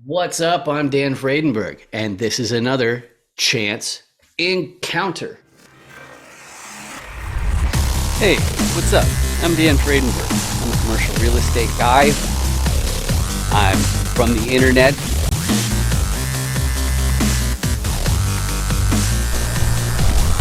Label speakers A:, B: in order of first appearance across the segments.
A: What's up? I'm Dan Fredenberg, and this is another Chance Encounter.
B: Hey, what's up? I'm Dan Fredenberg. I'm a commercial real estate guy. I'm from the internet.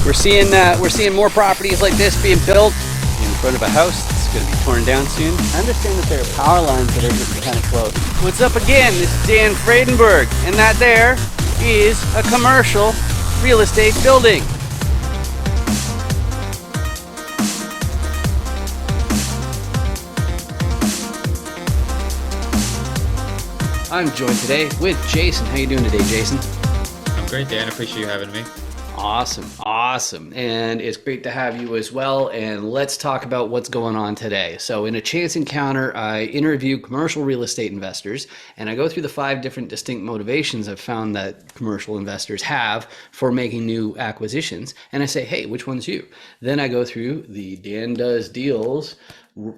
B: We're seeing more properties like this being built in front of a house that's going to be torn down soon. I understand that there are power lines that are getting kind of close. What's up again? This is Dan Fredenberg, and that there is a commercial real estate building.
A: I'm joined today with Jason. How you doing today, Jason?
C: I'm great, Dan. Appreciate you having me.
A: Awesome. And it's great to have you as well. And let's talk about what's going on today. So in a Chance Encounter, I interview commercial real estate investors, and I go through the 5 different distinct motivations I've found that commercial investors have for making new acquisitions. And I say, hey, which one's you? Then I go through the Dan Does Deals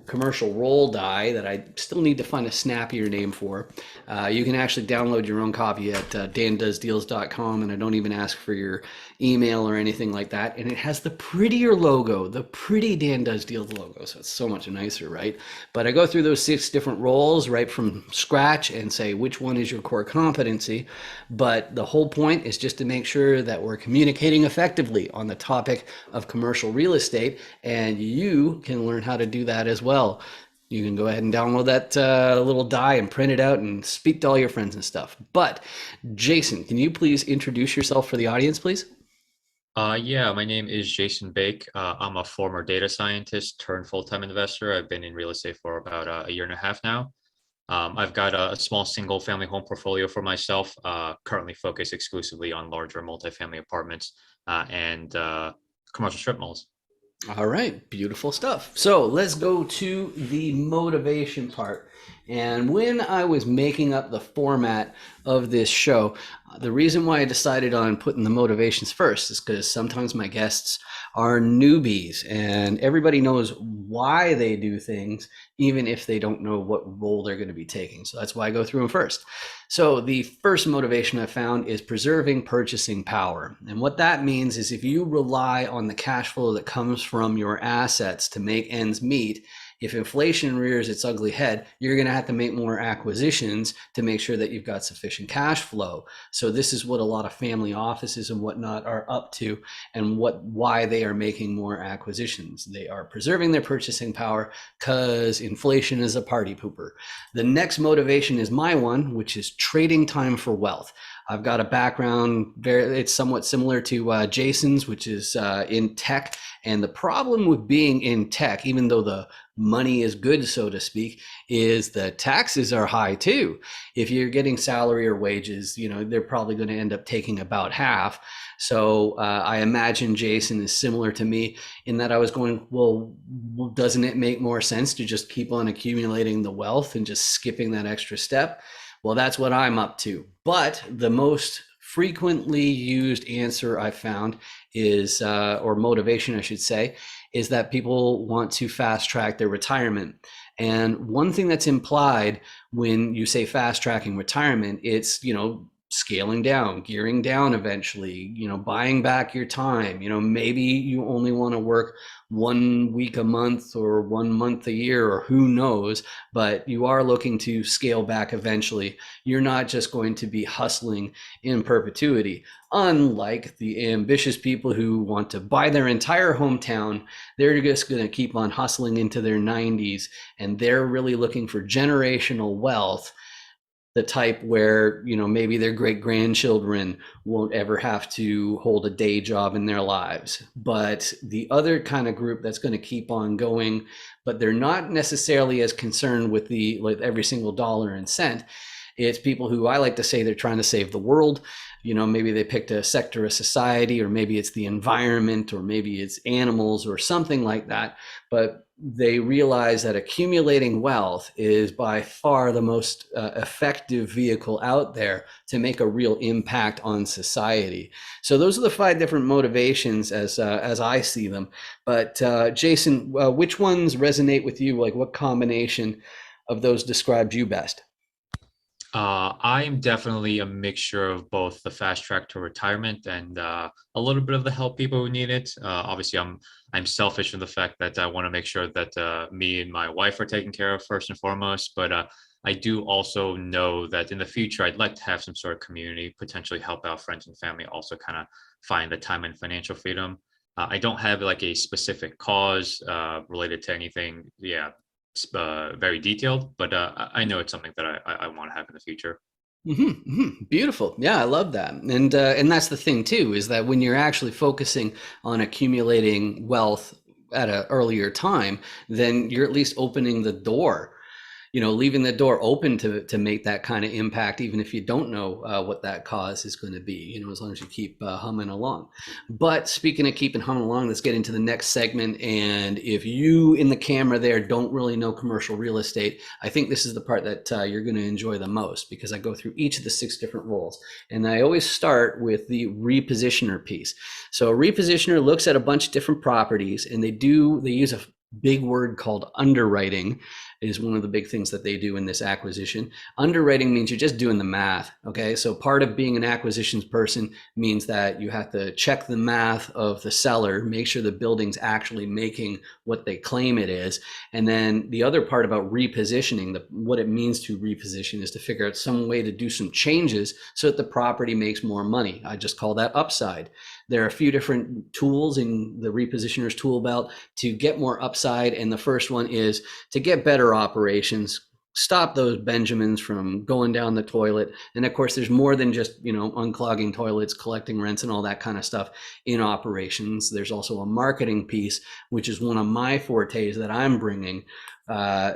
A: commercial roll die that I still need to find a snappier name for. You can actually download your own copy at dandoesdeals.com, and I don't even ask for your email or anything like that. And it has the prettier logo, the pretty Dan Does Deals logo, so it's so much nicer, right? But I go through those 6 different roles right from scratch and say which one is your core competency. But the whole point is just to make sure that we're communicating effectively on the topic of commercial real estate, and you can learn how to do that as well. You can go ahead and download that little die and print it out and speak to all your friends and stuff. But Jason, can you please introduce yourself for the audience, please?
C: Yeah, my name is Jason Baik. I'm a former data scientist turned full-time investor. I've been in real estate for about a year and a half now. I've got a small single-family home portfolio for myself, currently focused exclusively on larger multifamily apartments and commercial strip malls.
A: All right, beautiful stuff. So let's go to the motivation part. And when I was making up the format of this show, the reason why I decided on putting the motivations first is because sometimes my guests are newbies and everybody knows why they do things, even if they don't know what role they're going to be taking. So that's why I go through them first. So the first motivation I found is preserving purchasing power. And what that means is if you rely on the cash flow that comes from your assets to make ends meet, if inflation rears its ugly head, you're going to have to make more acquisitions to make sure that you've got sufficient cash flow. So this is what a lot of family offices and whatnot are up to, and why they are making more acquisitions. They are preserving their purchasing power because inflation is a party pooper. The next motivation is my one, which is trading time for wealth. I've got a background, it's somewhat similar to Jason's, which is in tech. And the problem with being in tech, even though the money is good, so to speak, is the taxes are high too. If you're getting salary or wages, they're probably going to end up taking about half. So I imagine Jason is similar to me in that I was going, well, doesn't it make more sense to just keep on accumulating the wealth and just skipping that extra step? Well, that's what I'm up to. But the most frequently used answer I found is, or motivation, I should say, is that people want to fast track their retirement. And one thing that's implied when you say fast tracking retirement, it's, scaling down, gearing down eventually, buying back your time. Maybe you only want to work 1 week a month or 1 month a year, or who knows, but you are looking to scale back eventually. You're not just going to be hustling in perpetuity. Unlike the ambitious people who want to buy their entire hometown, they're just going to keep on hustling into their 90s, and they're really looking for generational wealth, the type where, maybe their great grandchildren won't ever have to hold a day job in their lives. But the other kind of group that's going to keep on going, but they're not necessarily as concerned with every single dollar and cent. It's people who I like to say they're trying to save the world. Maybe they picked a sector of society, or maybe it's the environment, or maybe it's animals or something like that. But they realize that accumulating wealth is by far the most effective vehicle out there to make a real impact on society. So those are the 5 different motivations as I see them. But Jason, which ones resonate with you? Like, what combination of those describes you best?
C: I'm definitely a mixture of both the fast track to retirement and a little bit of the help people who need it. Obviously, I'm selfish in the fact that I want to make sure that me and my wife are taken care of first and foremost. But I do also know that in the future, I'd like to have some sort of community, potentially help out friends and family, also kind of find the time and financial freedom. I don't have like a specific cause related to anything. Yeah, very detailed, but I know it's something that I want to have in the future.
A: Beautiful. Yeah, I love that. And that's the thing too, is that when you're actually focusing on accumulating wealth at an earlier time, then you're at least opening the door, leaving the door open to make that kind of impact, even if you don't know what that cause is going to be, as long as you keep humming along. But speaking of keeping humming along, let's get into the next segment. And if you in the camera there don't really know commercial real estate, I think this is the part that you're going to enjoy the most, because I go through each of the 6 different roles. And I always start with the repositioner piece. So a repositioner looks at a bunch of different properties, and they use a big word called underwriting is one of the big things that they do in this acquisition. Underwriting means you're just doing the math. Okay. So part of being an acquisitions person means that you have to check the math of the seller, make sure the building's actually making what they claim it is. And then the other part about repositioning, what it means to reposition, is to figure out some way to do some changes so that the property makes more money. I just call that upside. There are a few different tools in the repositioner's tool belt to get more upside. And the first one is to get better operations, stop those Benjamins from going down the toilet. And of course, there's more than just, unclogging toilets, collecting rents and all that kind of stuff in operations. There's also a marketing piece, which is one of my fortes that I'm bringing.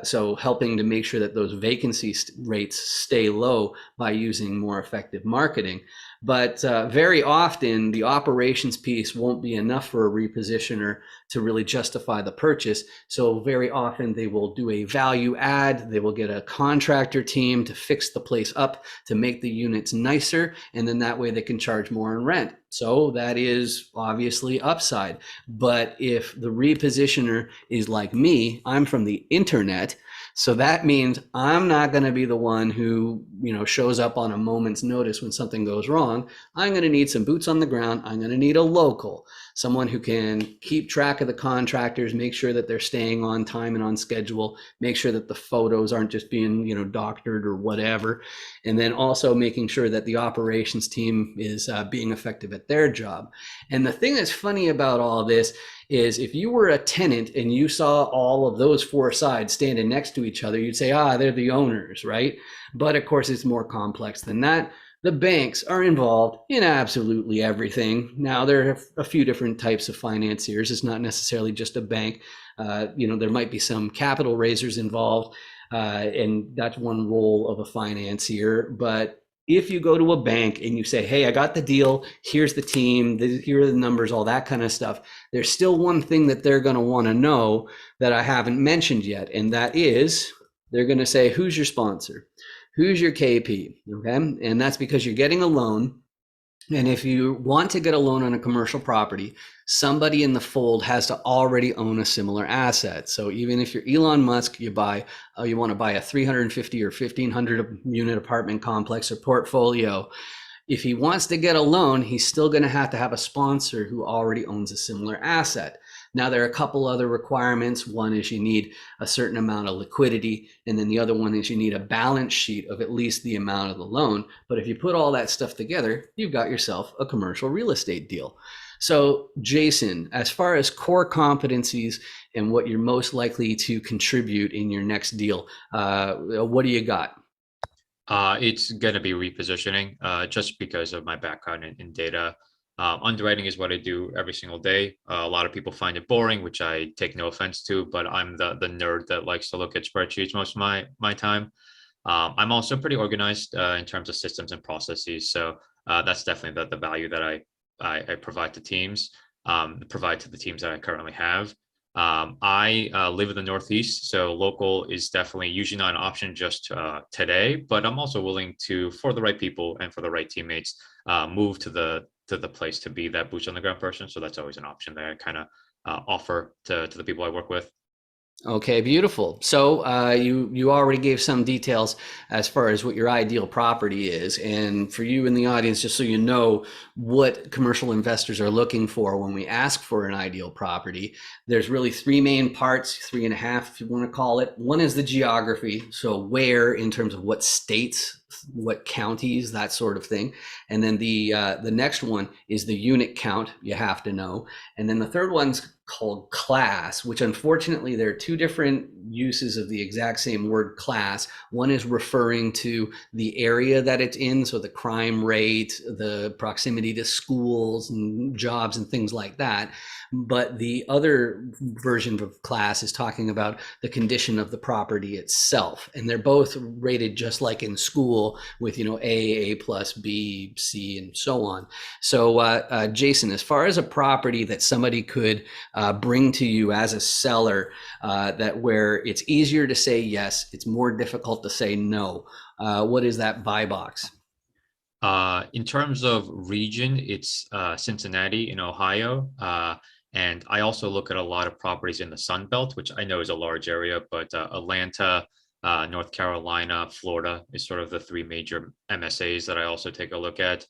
A: So helping to make sure that those vacancy rates stay low by using more effective marketing. But very often the operations piece won't be enough for a repositioner to really justify the purchase. So very often they will do a value add. They will get a contractor team to fix the place up, to make the units nicer. And then that way they can charge more in rent. So that is obviously upside. But if the repositioner is like me, I'm from the internet. So that means I'm not going to be the one who, shows up on a moment's notice when something goes wrong. I'm going to need some boots on the ground. I'm going to need a local, someone who can keep track of the contractors, make sure that they're staying on time and on schedule, make sure that the photos aren't just being, doctored or whatever. And then also making sure that the operations team is being effective at their job. And the thing that's funny about all of this is, if you were a tenant and you saw all of those 4 sides standing next to each other, you'd say, they're the owners, right? But of course, it's more complex than that. The banks are involved in absolutely everything. Now, there are a few different types of financiers. It's not necessarily just a bank. There might be some capital raisers involved, and that's one role of a financier. But if you go to a bank and you say, hey, I got the deal, here's the team, here are the numbers, all that kind of stuff, there's still one thing that they're going to want to know that I haven't mentioned yet. And that is, they're going to say, who's your sponsor? Who's your KP? Okay. And that's because you're getting a loan. And if you want to get a loan on a commercial property, somebody in the fold has to already own a similar asset. So even if you're Elon Musk, you want to buy a 350 or 1,500 unit apartment complex or portfolio. If he wants to get a loan, he's still going to have a sponsor who already owns a similar asset. Now, there are a couple other requirements. One is you need a certain amount of liquidity, and then the other one is you need a balance sheet of at least the amount of the loan. But if you put all that stuff together, you've got yourself a commercial real estate deal. So, Jason, as far as core competencies and what you're most likely to contribute in your next deal, what do you got?
C: It's going to be repositioning, just because of my background in data. Underwriting is what I do every single day. A lot of people find it boring, which I take no offense to, but I'm the nerd that likes to look at spreadsheets most of my time. I'm also pretty organized in terms of systems and processes. So that's definitely the value that I provide to teams, provide to the teams that I currently have. I live in the Northeast, so local is definitely usually not an option just today, but I'm also willing to, for the right people and for the right teammates, move to the place to be that boots on the ground person. So that's always an option that I kind of offer to the people I work with.
A: Okay, beautiful. So you already gave some details as far as what your ideal property is, and for you in the audience, just so you know what commercial investors are looking for when we ask for an ideal property, there's really three main parts, three and a half if you want to call it. One is the geography, so where in terms of what states, what counties, that sort of thing, and then the next one is the unit count. You have to know. And then the third one's called class, which unfortunately there are two different uses of the exact same word class. One is referring to the area that it's in, so the crime rate, the proximity to schools and jobs and things like that. But the other version of class is talking about the condition of the property itself. And they're both rated just like in school with, A plus, B, C, and so on. So, Jason, as far as a property that somebody could bring to you as a seller, that where it's easier to say yes, it's more difficult to say no, what is that buy box?
C: In terms of region, it's Cincinnati in Ohio. And I also look at a lot of properties in the Sun Belt, which I know is a large area, but Atlanta, North Carolina, Florida is sort of the three major MSAs that I also take a look at.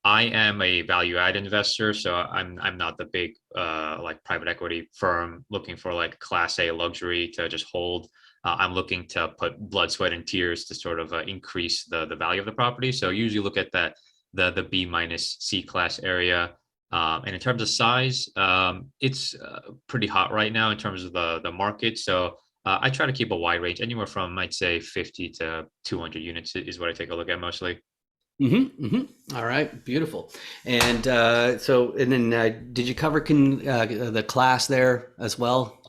C: I am a value add investor, so I'm not the big like private equity firm looking for like class A luxury to just hold. I'm looking to put blood, sweat, and tears to sort of increase the value of the property. So usually look at that the B minus C class area. And in terms of size, it's pretty hot right now in terms of the market. So I try to keep a wide range, anywhere from I'd say 50 to 200 units is what I take a look at mostly.
A: All right, beautiful. And and then did you cover the class there as well?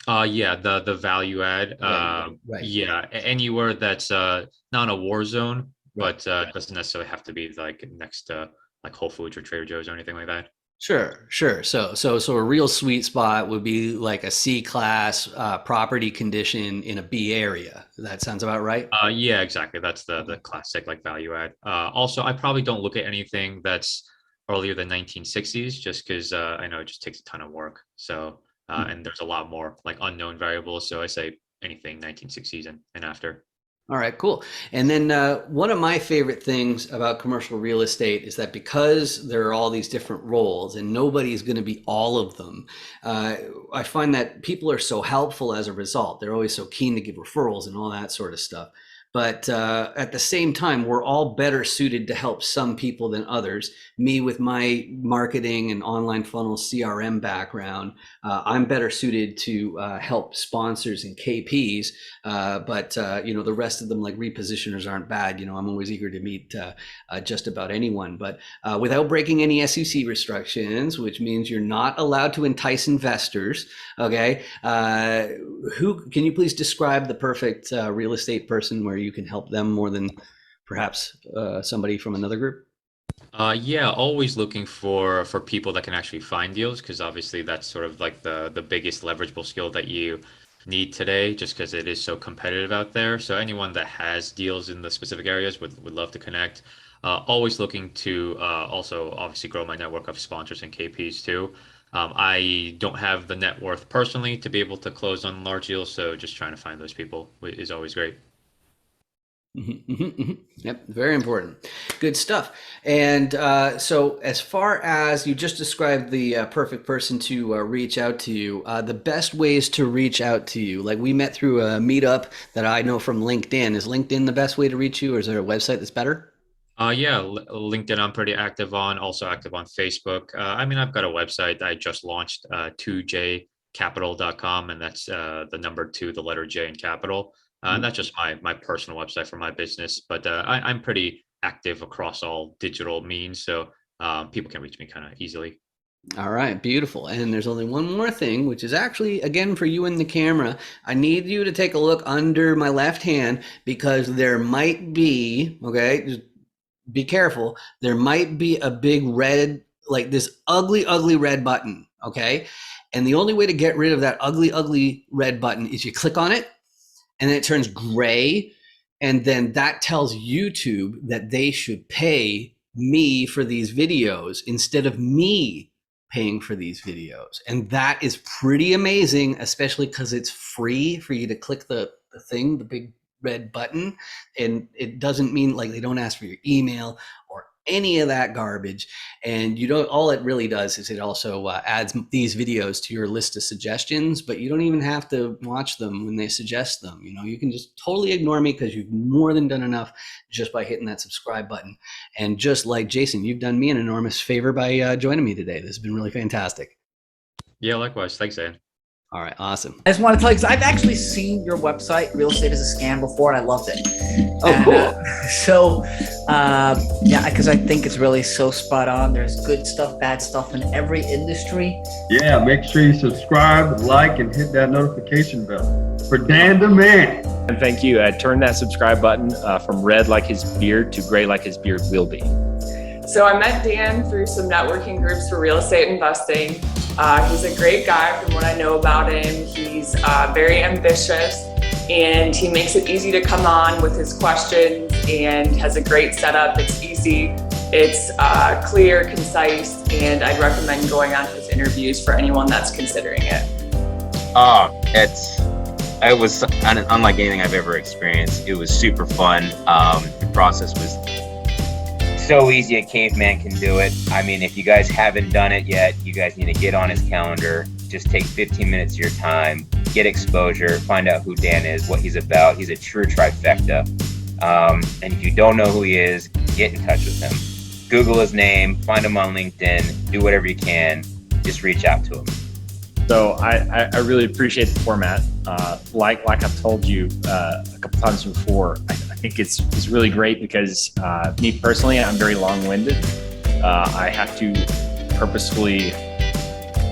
C: Yeah, the value add.
A: Right.
C: Yeah, anywhere that's not a war zone,
A: Right.
C: but doesn't necessarily have to be like next to like Whole Foods or Trader Joe's or anything like that.
A: Sure, sure. So a real sweet spot would be like a C class property condition in a B area. That sounds about right.
C: Yeah, exactly. That's the classic like value add. Also, I probably don't look at anything that's earlier than 1960s, just because I know it just takes a ton of work. So and there's a lot more like unknown variables. So I say anything 1960s and after.
A: All right, cool. And then one of my favorite things about commercial real estate is that because there are all these different roles and nobody's going to be all of them, I find that people are so helpful as a result. They're always so keen to give referrals and all that sort of stuff. But at the same time, we're all better suited to help some people than others. Me, with my marketing and online funnel CRM background, I'm better suited to help sponsors and KPs. But the rest of them, like repositioners, aren't bad. I'm always eager to meet just about anyone. But without breaking any SEC restrictions, which means you're not allowed to entice investors. Okay, who can you please describe the perfect real estate person where you can help them more than perhaps somebody from another group?
C: Yeah, always looking for people that can actually find deals, because obviously that's sort of like the biggest leverageable skill that you need today, just because it is so competitive out there. So anyone that has deals in the specific areas would love to connect. Always looking to also obviously grow my network of sponsors and KPs too. I don't have the net worth personally to be able to close on large deals, so just trying to find those people is always great.
A: Yep, very important. Good stuff. And so, as far as you just described the perfect person to reach out to you, the best ways to reach out to you, like we met through a meetup that I know from LinkedIn. Is LinkedIn the best way to reach you, or is there a website that's better?
C: Yeah, LinkedIn I'm pretty active on, also active on Facebook. I mean, I've got a website I just launched, 2jcapital.com, and that's the number two, the letter J in capital. And that's just my personal website for my business, but I'm pretty active across all digital means, so people can reach me kind of easily.
A: All right, beautiful. And there's only one more thing, which is actually, again, for you in the camera. I need you to take a look under my left hand because there might be, okay, just be careful. There might be a big red, like this ugly, ugly red button, okay? And the only way to get rid of that ugly, ugly red button is you click on it and then it turns gray. And then that tells YouTube that they should pay me for these videos instead of me paying for these videos. And that is pretty amazing, especially because it's free for you to click the thing, the big red button. And it doesn't mean like they don't ask for your email or any of that garbage. And you don't, all it really does is it also adds these videos to your list of suggestions, but you don't even have to watch them when they suggest them. You know, you can just totally ignore me because you've more than done enough just by hitting that subscribe button. And just like Jason, you've done me an enormous favor by joining me today. This has been really fantastic.
C: Yeah, likewise. Thanks, Dan.
A: All right, awesome.
D: I just want to tell you, because I've actually seen your website, Real Estate is a Scam, before, and I loved it.
A: Oh, cool.
D: Yeah, because I think it's really so spot on. There's good stuff, bad stuff in every industry.
E: Yeah, make sure you subscribe, like, and hit that notification bell. For Dan the Man.
F: And thank you. Turn that subscribe button from red like his beard to gray like his beard will be.
G: So I met Dan through some networking groups for real estate investing. He's a great guy from what I know about him. He's very ambitious, and he makes it easy to come on with his questions and has a great setup. It's easy, it's clear, concise, and I'd recommend going on his interviews for anyone that's considering it.
H: It was unlike anything I've ever experienced. It was super fun. The process was so easy, a caveman can do it. I mean, if you guys haven't done it yet, you guys need to get on his calendar. Just take 15 minutes of your time, get exposure, find out who Dan is, what he's about. He's a true trifecta. And if you don't know who he is, get in touch with him. Google his name, find him on LinkedIn, do whatever you can, just reach out to him.
F: So I really appreciate the format. Like I've told you a couple times before, I think it's really great because me personally, I'm very long-winded. I have to purposefully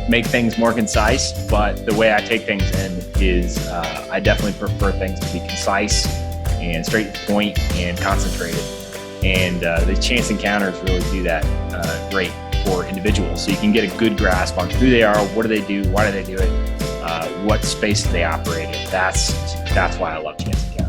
F: make things more concise, but the way I take things in is I definitely prefer things to be concise and straight to the point and concentrated. And the chance encounters really do that great for individuals. So you can get a good grasp on who they are, what do they do, why do they do it, what space do they operate in. That's why I love chance encounters.